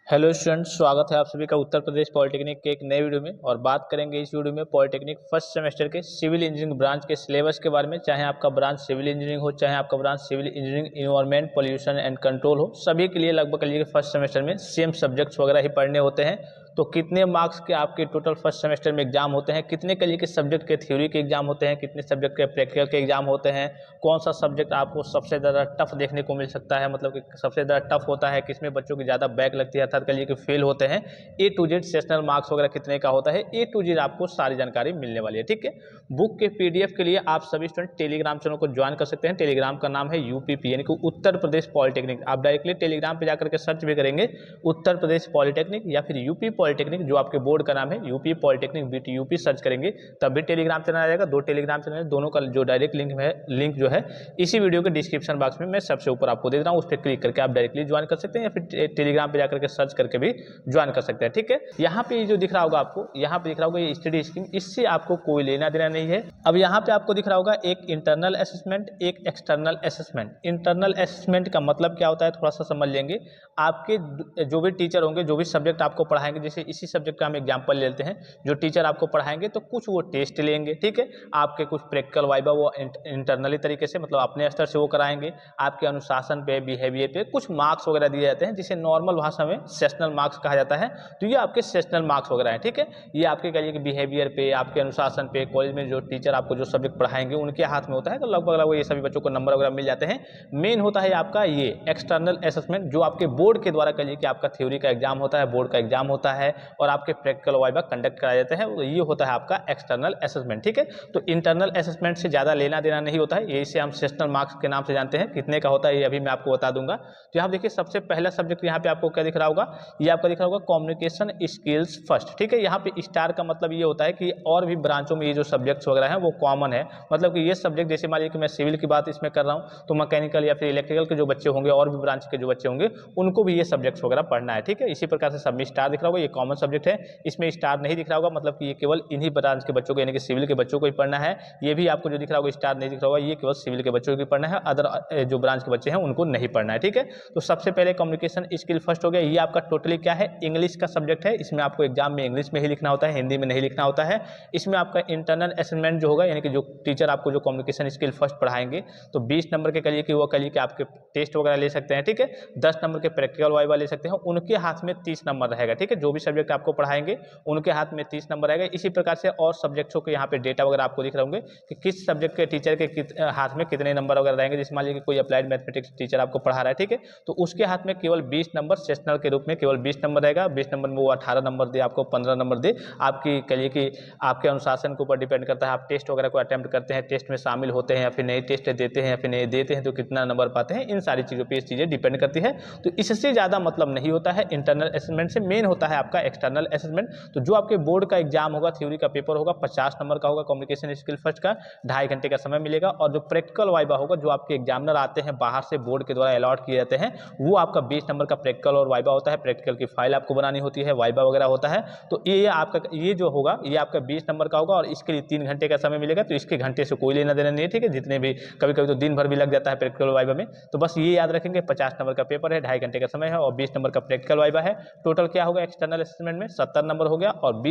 Hello students, स्वागत है आप सभी का उत्तर प्रदेश पॉलिटेक्निक के एक नए वीडियो में। और बात करेंगे इस वीडियो में पॉलिटेक्निक फर्स्ट सेमेस्टर के सिविल इंजीनियरिंग ब्रांच के सिलेबस के बारे में। चाहे आपका ब्रांच सिविल इंजीनियरिंग हो, चाहे आपका branch civil engineering environment pollution and control हो, सभी के लिए लगभग कहिए कि फर्स्ट सेमेस्टर में सेम सब्जेक्ट्स वगैरह ही पढ़ने होते हैं। तो कितने मार्क्स के आपके टोटल फर्स्ट सेमेस्टर में एग्जाम होते हैं, कितने कहिए के सब्जेक्ट के थ्योरी के एग्जाम होते हैं, कितने सब्जेक्ट के प्रैक्टिकल के एग्जाम होते हैं, कौन सा सब्जेक्ट आपको सबसे ज़्यादा टफ देखने को मिल सकता है, मतलब कि सबसे ज़्यादा टफ होता है, किसमें बच्चों की ज़्यादा बैक लगती है अर्थात कहिए कि फेल होते हैं, ए टू जेड सेशनल मार्क्स वगैरह कितने का होता है, ए टू जेड आपको सारी जानकारी मिलने वाली है। ठीक है, बुक के पीडीएफ के लिए आप सभी स्टूडेंट टेलीग्राम चैनल को ज्वाइन कर सकते हैं। टेलीग्राम का नाम है यूपीपी यानी कि उत्तर प्रदेश पॉलिटेक्निक। आप डायरेक्टली टेलीग्राम पे जाकर के सर्च भी करेंगे उत्तर प्रदेश पॉलिटेक्निक या फिर यूपी पॉलिटेक्निक, जो आपके बोर्ड का नाम है UP polytechnic BT UP search करेंगे तब भी टेलीग्राम चैनल आ जाएगा। दो टेलीग्राम चैनल है, दोनों का जो डायरेक्ट लिंक जो है इसी वीडियो के डिस्क्रिप्शन बॉक्स में मैं सबसे ऊपर आपको दे रहा हूँ, उस पर क्लिक करके आप डायरेक्टली ज्वाइन कर सकते हैं या फिर टेलीग्राम पे जाकर के सर्च करके भी ज्वाइन कर सकते हैं। ठीक है, यहाँ पे जो दिख रहा होगा आपको, यहाँ पे दिख रहा होगा ये स्टडी स्कीम, इससे आपको कोई लेना देना नहीं है। अब यहाँ पे आपको दिख रहा होगा एक इंटरनल असेसमेंट, एक एक्सटर्नल असेसमेंट। इंटरनल असेसमेंट का मतलब क्या होता है थोड़ा सा समझ लेंगे। आपके जो भी टीचर होंगे, जो भी सब्जेक्ट आपको पढ़ाएंगे, जैसे इसी सब्जेक्ट का हम एग्जांपल लेते हैं, जो टीचर आपको पढ़ाएंगे तो कुछ वो टेस्ट लेंगे। ठीक है, आपके कुछ प्रैक्टिकल वाइवा वो इंटरनली तरीके से मतलब अपने स्तर से वो कराएंगे। आपके अनुशासन पे, बिहेवियर पे कुछ मार्क्स वगैरह दिए जाते हैं, जिसे नॉर्मल भाषा में सेशनल मार्क्स कहा जाता है। तो ये आपके सेशनल मार्क्स वगैरह हैं। ठीक है, ये आपके कहिए कि बिहेवियर पे, आपके अनुशासन पे, कॉलेज में जो टीचर आपको जो सब्जेक्ट पढ़ाएंगे उनके हाथ में होता है। तो लगभग ये सभी बच्चों को नंबर वगैरह मिल जाते हैं। मेन होता है आपका ये एक्सटर्नल असेसमेंट, जो आपके बोर्ड के द्वारा कहिए कि आपका थ्योरी का एग्जाम होता है, बोर्ड का एग्जाम होता है और आपके प्रैक्टिकल वाइवा कंडक्ट कराया जाता है। ये होता है आपका एक्सटर्नल असेसमेंट। ठीक है, तो इंटरनल असेसमेंट से ज़्यादा लेना देना नहीं होता है, ये इसे हम सेशनल मार्क्स के नाम से जानते हैं। कितने का होता है ये अभी मैं आपको बता दूंगा। तो यहाँ देखिए सबसे पहला सब्जेक्ट यहाँ पे आपको क्या दिख रहा होगा, ये आपका दिख रहा होगा कम्युनिकेशन स्किल्स फर्स्ट। ठीक है, यहाँ पे स्टार का मतलब ये होता है कि और भी ब्रांचों में ये जो सब्जेक्ट्स वगैरह हैं वो कॉमन है। मतलब कि ये सब्जेक्ट जैसे मान लीजिए कि मैं सिविल की बात इसमें कर रहा हूँ, तो मैकेनिकल या फिर इलेक्ट्रिकल के जो बच्चे होंगे और भी ब्रांच के जो बच्चे होंगे उनको भी ये सब्जेक्ट्स वगैरह पढ़ना है। ठीक है, इसी प्रकार से सब में स्टार दिख रहा होगा, ये कॉमन सब्जेक्ट है। इसमें स्टार नहीं दिख रहा होगा, मतलब कि ये केवल इन्हीं ब्रांच के बच्चों को यानी कि सिविल के बच्चों को ही पढ़ना है। ये भी आपको जो दिख रहा होगा स्टार नहीं दिख रहा होगा, ये केवल सिविल के बच्चों को ही पढ़ना है, अदर जो ब्रांच के बच्चे हैं उनको नहीं पढ़ना है। ठीक है, तो सबसे पहले कम्युनिकेशन स्किल फर्स्ट हो गया। ये आपका टोटली क्या है, इंग्लिश का सब्जेक्ट है। इसमें आपको एग्जाम में इंग्लिश में ही लिखना होता है, हिंदी में नहीं लिखना होता है। इसमें आपका इंटरनल असेसमेंट जो होगा, यानी कि जो टीचर आपको जो कम्युनिकेशन स्किल फर्स्ट पढ़ाएंगे तो 20 नंबर के कहिए कि वो कहिए कि आपके टेस्ट वगैरह ले सकते हैं। ठीक है, 10 नंबर के प्रैक्टिकल वाइवा ले सकते हैं, उनके हाथ में 30 नंबर रहेगा। ठीक है, जो भी सब्जेक्ट आपको पढ़ाएंगे उनके हाथ में 30 नंबर रहेगा। इसी प्रकार से और सब्जेक्ट्सों के यहाँ पे डेटा वगैरह आपको दिख रहे होंगे कि किस सब्जेक्ट के टीचर के हाथ में कितने नंबर वगैरह रहेंगे। जैसे मान लीजिए कि कोई अप्लाइड मैथमेटिक्स टीचर आपको पढ़ा रहा है, ठीक है, तो उसके हाथ में केवल 20 नंबर सेशनल के रूप में केवल 20 नंबर रहेगा। 20 नंबर में वो 18 नंबर दे आपको, 15 नंबर दे, आपकी कहिए कि आपके अनुशासन के ऊपर डिपेंड करता है। आप टेस्ट वगैरह को अटेम्प्ट करते हैं, टेस्ट में शामिल होते हैं या फिर नहीं टेस्ट देते हैं या फिर नहीं देते हैं, तो कितना नंबर पाते हैं, इन सारी चीज़ों पर ये चीज़ें डिपेंड करती है। तो इससे ज़्यादा मतलब नहीं होता है इंटरनल असेसमेंट से। मेन होता है आपका एक्सटर्नल असेसमेंट। तो जो आपके बोर्ड का एग्जाम होगा, थ्योरी का पेपर होगा, 50 नंबर का होगा, कम्युनिकेशन स्किल फर्स्ट का 2.5 घंटे का समय मिलेगा। और जो प्रैक्टिकल वाइवा होगा, जो आपके एग्जामिनर आते हैं बाहर से बोर्ड के द्वारा अलॉट किए जाते हैं, वो आपका 20 नंबर का प्रैक्टिकल और वाइवा होता है। प्रैक्टिकल की फाइल आपको बनानी होती है, वाइवा वगैरह होता है। तो ये आपका ये जो होगा ये आपका 20 नंबर का होगा और इसके लिए 3 घंटे का समय मिलेगा। तो इसके घंटे से कोई लेना देना नहीं है। ठीक है, जितने भी कभी कभी तो दिन भर भी लग जाता है प्रैक्टिकल वाइवा में। तो बस ये याद रखेंगे 50 नंबर का पेपर है, 2.5 घंटे का समय है और 20 नंबर का प्रैक्टिकल वाइवा है। टोटल क्या होगा एक्सटर्नल असेसमेंट में 70 नंबर हो गया और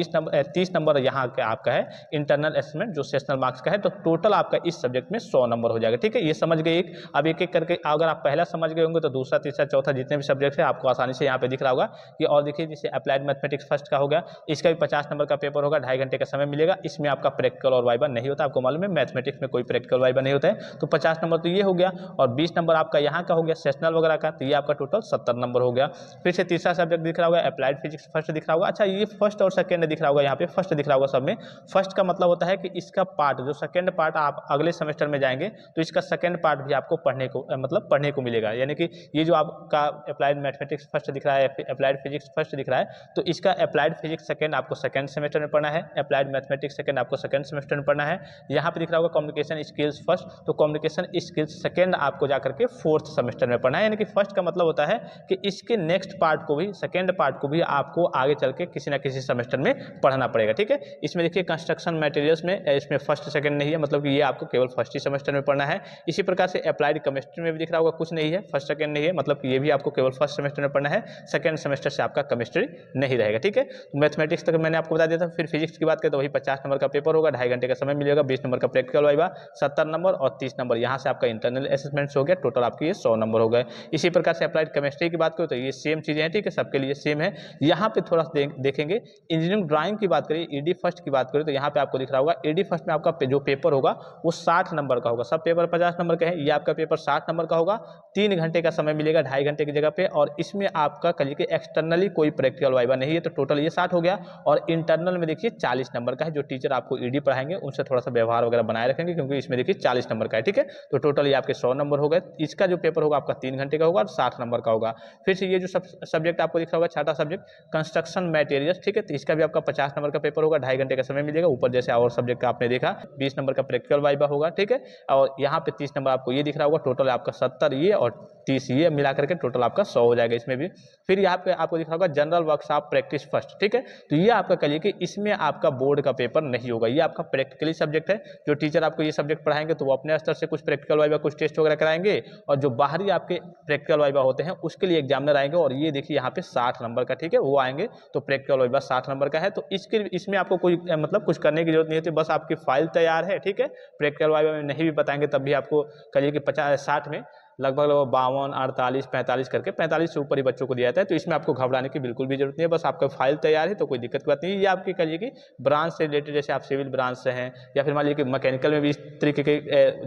30 नंबर यहाँ का आपका है इंटरनल असेसमेंट जो सेशनल मार्क्स का है। तो टोटल आपका इस सब्जेक्ट में 100 नंबर हो जाएगा। ठीक है, ये समझ गए एक। अब एक एक करके अगर आप पहला समझ गए होंगे तो दूसरा, तीसरा, चौथा जितने भी सब्जेक्ट है आपको आसानी से यहाँ पे दिख रहा होगा कि। और देखिए जैसे अप्लाइड मैथमेटिक्स फर्स्ट का हो गया, इसका भी 50 नंबर का पेपर होगा, 2.5 घंटे का समय मिलेगा। इसमें आपका प्रैक्टिकल और वाइवा नहीं होता, आपको मालूम है मैथमेटिक्स में कोई प्रैक्टिकल वाइवा नहीं होता है। तो 50 नंबर तो ये हो गया और 20 नंबर आपका यहाँ का हो गया सेशनल वगैरह का, तो ये आपका टोटल 70 नंबर हो गया। फिर से तीसरा सब्जेक्ट दिख रहा होगा अप्लाइड फिजिक्स फर्स्ट दिख रहा होगा। अच्छा, ये फर्स्ट और सेकंड दिख रहा होगा, यहाँ पे फर्स्ट दिख रहा होगा सब में। फर्स्ट का मतलब होता है कि इसका पार्ट जो सेकंड पार्ट आप अगले सेमेस्टर में जाएंगे तो इसका सेकंड पार्ट भी आपको पढ़ने को मिलेगा। यानी कि ये जो आपका अप्लाइड मैथमेटिक्स फर्स्ट दिख रहा है, अप्लाइड फिजिक्स फर्स्ट दिख रहा है, तो इसका अप्लाइड फिजिक्स सेकंड आपको सेकंड सेमेस्टर में पढ़ना है, अप्लाइड मैथमेटिक्स सेकंड आपको सेकंड सेमेस्टर में पढ़ना है। यहाँ पे दिख रहा होगा कम्युनिकेशन स्किल्स फर्स्ट, तो कम्युनिकेशन स्किल्स सेकंड आपको जाकर के फोर्थ सेमेस्टर में पढ़ना है। यानी कि फर्स्ट का मतलब होता है कि इसके नेक्स्ट पार्ट को भी, सेकंड पार्ट को भी आपको आपको आगे चल के किसी ना किसी सेमेस्टर में पढ़ना पड़ेगा। ठीक है, इसमें देखिए कंस्ट्रक्शन मटेरियल्स में इसमें फर्स्ट सेकंड नहीं है, मतलब कि ये आपको केवल फर्स्ट ही सेमेस्टर में पढ़ना है। इसी प्रकार से अप्लाइड केमिस्ट्री में भी दिख रहा होगा, कुछ नहीं है, फर्स्ट सेकंड नहीं है, मतलब कि ये भी आपको केवल फर्स्ट सेमेस्टर में पढ़ना है, सेकंड सेमेस्टर से आपका केमिस्ट्री नहीं रहेगा। ठीक है, तो मैथमेटिक्स तक मैंने आपको बता दिया था। फिर फिजिक्स की बात करें तो वही 50 नंबर का पेपर होगा, 2.5 घंटे का समय मिलेगा, 20 नंबर का प्रैक्टिकल वाइवा, 70 नंबर और 30 नंबर यहाँ से आपका इंटरनल असेसमेंट्स हो गया, टोटल आपके ये 100 नंबर हो गए। इसी प्रकार से अप्लाइड केमिस्ट्री की बात करें तो ये सेम चीज़ें हैं। ठीक है, सबके लिए सेम है। यहाँ पे थोड़ा देखेंगे इंजीनियरिंग ड्राइंग की बात करें, ईडी फर्स्ट की बात करें तो यहाँ पे आपको दिख रहा होगा ईडी फर्स्ट में आपका जो पेपर होगा वो 60 नंबर का होगा। सब पेपर 50 नंबर का है, ये आपका पेपर 60 नंबर का होगा। 3 घंटे का समय मिलेगा 2.5 घंटे की जगह पे, और इसमें आपका कहिए कि एक्सटर्नली कोई प्रैक्टिकल वाइवा नहीं है, तो टोटल ये 60 हो गया। और इंटरनल में देखिए 40 नंबर का है, जो टीचर आपको ईडी पढ़ाएंगे उनसे थोड़ा सा व्यवहार वगैरह बनाए रखेंगे, क्योंकि इसमें देखिए 40 नंबर का है। ठीक है, तो टोटल ये आपके 100 नंबर हो गए। इसका जो पेपर होगा आपका 3 घंटे का होगा और 60 नंबर का होगा। फिर से ये जो सब्जेक्ट आपको दिख रहा होगा छठा सब्जेक्ट कंस्ट्रक्शन मटेरियल्स, ठीक है, तो इसका भी आपका 50 नंबर का पेपर होगा, 2.5 घंटे का समय मिलेगा। ऊपर जैसे और सब्जेक्ट का आपने देखा 20 नंबर का प्रैक्टिकल वाइवा होगा। ठीक है, और यहाँ पे 30 नंबर आपको ये दिख रहा होगा, टोटल आपका 70 ये और 30 ये मिला करके टोटल आपका 100 हो जाएगा इसमें भी। फिर यहाँ पे आपको दिख रहा होगा जनरल वर्कशॉप प्रैक्टिस फर्स्ट। ठीक है, तो ये आपका कहिए कि इसमें आपका बोर्ड का पेपर नहीं होगा, ये आपका प्रैक्टिकली सब्जेक्ट है। जो टीचर आपको ये सब्जेक्ट पढ़ाएंगे तो वो अपने स्तर से कुछ प्रैक्टिकल वाइवा कुछ टेस्ट वगैरह कराएंगे, और जो बाहरी आपके प्रैक्टिकल वाइवा होते हैं उसके लिए एग्जामिनर आएंगे, और ये देखिए यहाँ पे 60 नंबर का, ठीक है, वो आएंगे। तो प्रैक्टिकल वाइवा 60 नंबर का है, तो इसमें आपको कोई मतलब कुछ करने की जरूरत नहीं होती, बस आपकी फाइल तैयार है। ठीक है, प्रैक्टिकल वाइवा में नहीं भी बताएंगे तब भी आपको कहिए कि 60 में लगभग 52, 48, 45 करके 45 से ऊपर ही बच्चों को दिया जाता है। तो इसमें आपको घबराने की बिल्कुल भी जरूरत नहीं है, बस आपका फाइल तैयार है तो कोई दिक्कत की बात नहीं है। ये आपकी कहिए कि ब्रांच से रिलेटेड, जैसे आप सिविल ब्रांच से हैं या फिर मान लीजिए कि मैकेनिकल में भी इस तरीके के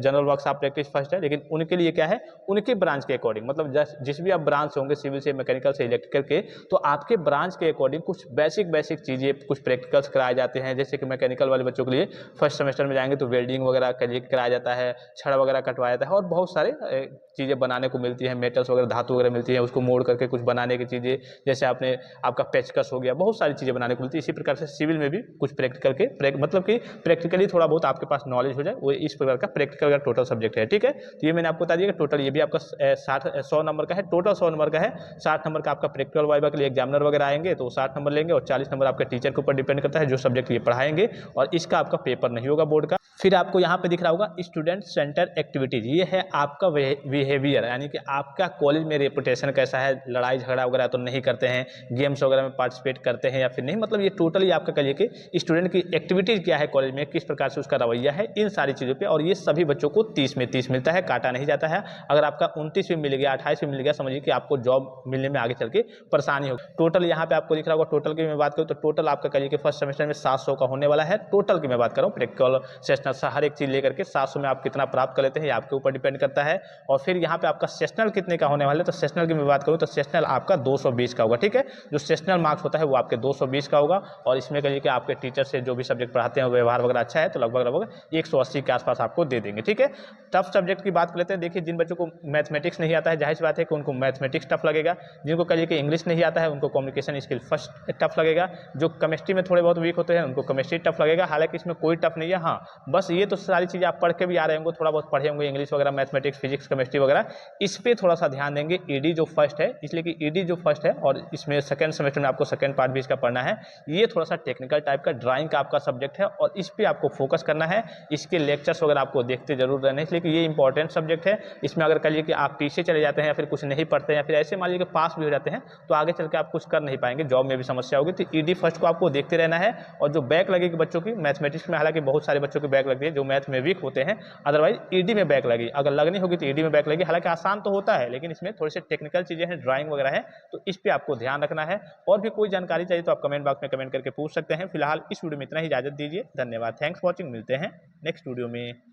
जनरल वर्कशॉप प्रैक्टिस फर्स्ट है, लेकिन उनके लिए क्या है, उनके ब्रांच के अकॉर्डिंग, मतलब जिस भी आप ब्रांच से होंगे, सिविल से, मैकेनिकल से, इलेक्ट्रिकल के, तो आपके ब्रांच के अकॉर्डिंग कुछ बेसिक चीज़ें, कुछ प्रैक्टिकल्स कराए जाते हैं। जैसे कि मैकेनिकल वाले बच्चों के लिए फर्स्ट सेमेस्टर में जाएंगे तो वेल्डिंग वगैरह कराया जाता है, छड़ वगैरह कटवाया जाता है, और बहुत सारे चीज़ें बनाने को मिलती है, मेटल्स वगैरह, धातु वगैरह मिलती है, उसको मोड़ करके कुछ बनाने की चीज़ें, जैसे आपका पेचकस हो गया, बहुत सारी चीज़ें बनाने को मिलती है। इसी प्रकार से सिविल में भी कुछ प्रैक्टिकल के मतलब कि प्रैक्टिकली थोड़ा बहुत आपके पास नॉलेज हो जाए, वो इस प्रकार का प्रैक्टिकल का टोटल सब्जेक्ट है। ठीक है, तो ये मैंने आपको बता दिया कि टोटल ये भी आपका 100 नंबर का है, टोटल 100 नंबर का है। 60 नंबर का आपका प्रैक्टिकल वाइवा के लिए एग्जामिनर वगैरह आएंगे तो 60 नंबर लेंगे, और 40 नंबर आपके टीचर के ऊपर डिपेंड करता है जो सब्जेक्ट ये पढ़ाएंगे, और इसका आपका पेपर नहीं होगा बोर्ड का। फिर आपको यहाँ पे दिख रहा होगा स्टूडेंट सेंटर एक्टिविटीज, ये है आपका बिहेवियर, यानी कि आपका कॉलेज में रेपुटेशन कैसा है, लड़ाई झगड़ा वगैरह तो नहीं करते हैं, गेम्स वगैरह में पार्टिसिपेट करते हैं या फिर नहीं, मतलब ये टोटली आपका कहिए कि स्टूडेंट की एक्टिविटीज क्या है कॉलेज में, किस प्रकार से उसका रवैया है, इन सारी चीज़ों पे। और ये सभी बच्चों को 30 में 30 मिलता है, काटा नहीं जाता है। अगर आपका 29 में मिल गया, 28 में मिल गया, समझिए कि आपको जॉब मिलने में आगे चल के परेशानी होगी। टोटल यहाँ पे आपको दिख रहा होगा, टोटल की मैं बात करूँ तो टोटल आपका कहिए कि फर्स्ट सेमेस्टर में 700 का होने वाला है। टोटल की मैं बात कर रहा हूँ, प्रैक्टिकल सेशनल हर एक चीज़ लेकर के 700 में आप कितना प्राप्त कर लेते हैं, ये आपके ऊपर डिपेंड करता है। और फिर यहाँ पे आपका सेशनल कितने का होने वाला है, तो सेशनल की मैं बात करूँ तो सेशनल आपका 220 का होगा। ठीक है, जो सेशनल मार्क्स होता है वो आपके 220 का होगा, और इसमें कहिए कि आपके टीचर से जो भी सब्जेक्ट पढ़ाते हैं व्यवहार वगैरह अच्छा है तो लगभग 180 के आसपास आपको दे देंगे। ठीक है, टफ सब्जेक्ट की बात कर लेते हैं। देखिए, जिन बच्चों को मैथमेटिक्स नहीं आता है, जाहिर सी बात है कि उनको मैथमेटिक्स टफ लगेगा। जिनको कहिए कि इंग्लिश नहीं आता है उनको कम्युनिकेशन स्किल फर्स्ट टफ लगेगा। जो केमिस्ट्री में थोड़े बहुत वीक होते हैं उनको केमिस्ट्री टफ लगेगा। हालांकि इसमें कोई टफ नहीं है, हाँ बस ये तो सारी चीज़ें आप पढ़ के भी आ रहे होंगे, थोड़ा बहुत पढ़े होंगे इंग्लिश वगैरह, मैथमेटिक्स, फिजिक्स, केमिस्ट्री वगैरह, इस पर थोड़ा सा ध्यान देंगे। ईडी जो फर्स्ट है, इसलिए कि ईडी जो फर्स्ट है और इसमें सेकंड सेमेस्टर में आपको सेकंड पार्ट भी इसका पढ़ना है, ये थोड़ा सा टेक्निकल टाइप का ड्राइंग का आपका सब्जेक्ट है, और इस पर आपको फोकस करना है। इसके लेक्चर्स वगैरह आपको देखते जरूर रहना है, इसलिए कि ये इंपॉर्टेंट सब्जेक्ट है। इसमें अगर कहिए कि आप पीछे चले जाते हैं या फिर कुछ नहीं पढ़ते हैं या फिर ऐसे मान लीजिए कि पास भी हो जाते हैं तो आगे चल के आप कुछ कर नहीं पाएंगे, जॉब में भी समस्या होगी। तो ईडी फर्स्ट को आपको देखते रहना है। और जो बैक लगेगी बच्चों की मैथमेटिक्स में, हालांकि बहुत सारे बच्चों की बैक लगती है जो मैथ में वीक होते हैं, अदरवाइज ईडी में बैक लगी, अगर लगनी होगी तो ईडी में बैक लगी। हालांकि आसान तो होता है लेकिन इसमें थोड़ी सी टेक्निकल चीज़ें हैं, ड्राइंग वगैरह है, तो इस पर आपको ध्यान रखना है। और भी कोई जानकारी चाहिए तो आप कमेंट बॉक्स में कमेंट करके पूछ सकते हैं। फिलहाल इस वीडियो में इतना ही, इजाजत दीजिए, धन्यवाद, थैंक्स फॉर वॉचिंग, मिलते हैं नेक्स्ट वीडियो में।